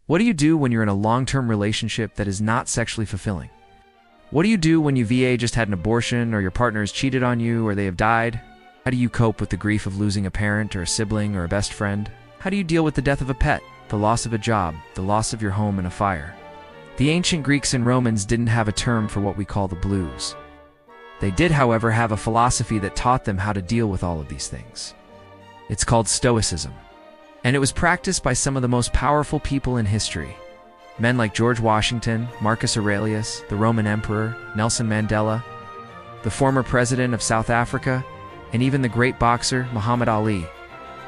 What do you do when you're in a long-term relationship that is not sexually fulfilling? What do you do when you just had an abortion, or your partner has cheated on you, or they have died? How do you cope with the grief of losing a parent or a sibling or a best friend? How do you deal with the death of a pet, the loss of a job, the loss of your home in a fire? The ancient Greeks and Romans didn't have a term for what we call the blues. They did, however, have a philosophy that taught them how to deal with all of these things. It's called Stoicism, and it was practiced by some of the most powerful people in history. Men like George Washington, Marcus Aurelius, the Roman Emperor, Nelson Mandela, the former president of South Africa, and even the great boxer Muhammad Ali.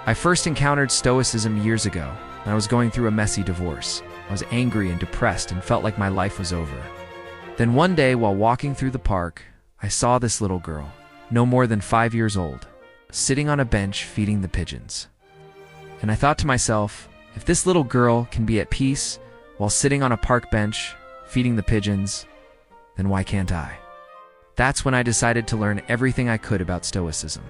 I first encountered Stoicism years ago when I was going through a messy divorce. I was angry and depressed and felt like my life was over. Then one day, while walking through the park, I saw this little girl, no more than 5 years old, sitting on a bench feeding the pigeons. And I thought to myself, if this little girl can be at peace while sitting on a park bench feeding the pigeons, then why can't I? That's when I decided to learn everything I could about Stoicism.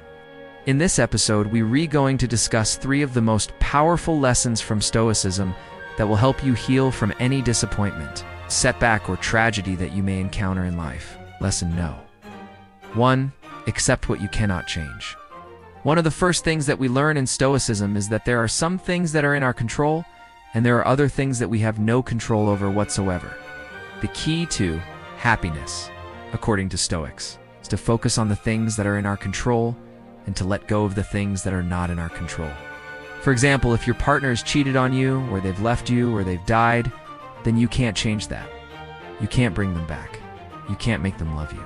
In this episode, we're going to discuss 3 of the most powerful lessons from Stoicism that will help you heal from any disappointment, setback, or tragedy that you may encounter in life. Lesson No. 1. Accept what you cannot change. One of the first things that we learn in Stoicism is that there are some things that are in our control, and there are other things that we have no control over whatsoever. The key to happiness, according to Stoics, is to focus on the things that are in our control and to let go of the things that are not in our control. For example, if your partner has cheated on you, or they've left you, or they've died, then you can't change that. You can't bring them back. You can't make them love you.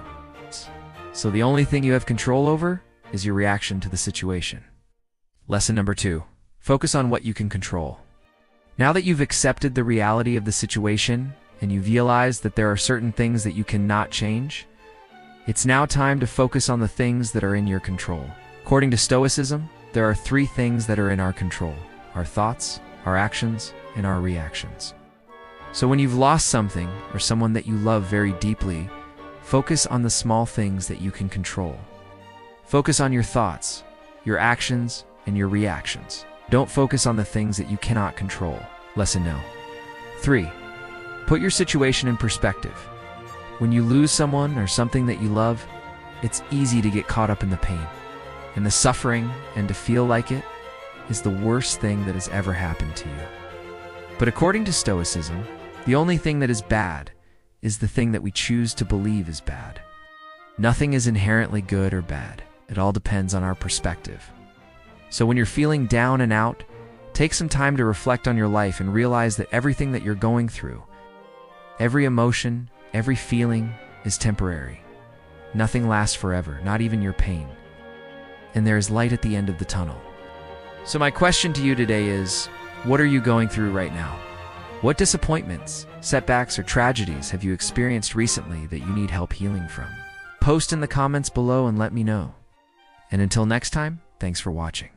So the only thing you have control over is your reaction to the situation. Lesson number 2. Focus on what you can control. Now that you've accepted the reality of the situation and you've realized that there are certain things that you cannot change, it's now time to focus on the things that are in your control. According to Stoicism, there are 3 things that are in our control: our thoughts, our actions, and our reactions. So when you've lost something or someone that you love very deeply, focus on the small things that you can control. Focus on your thoughts, your actions, and your reactions. Don't focus on the things that you cannot control. Lesson No. 3. Put your situation in perspective. When you lose someone or something that you love, it's easy to get caught up in the pain and the suffering, and to feel like it is the worst thing that has ever happened to you. But according to Stoicism, the only thing that is bad is the thing that we choose to believe is bad. Nothing is inherently good or bad. It all depends on our perspective. So when you're feeling down and out, take some time to reflect on your life and realize that everything that you're going through, every emotion, every feeling is temporary. Nothing lasts forever, not even your pain. And there is light at the end of the tunnel. So my question to you today is, what are you going through right now? What disappointments, setbacks, or tragedies have you experienced recently that you need help healing from? Post in the comments below and let me know. And until next time, thanks for watching.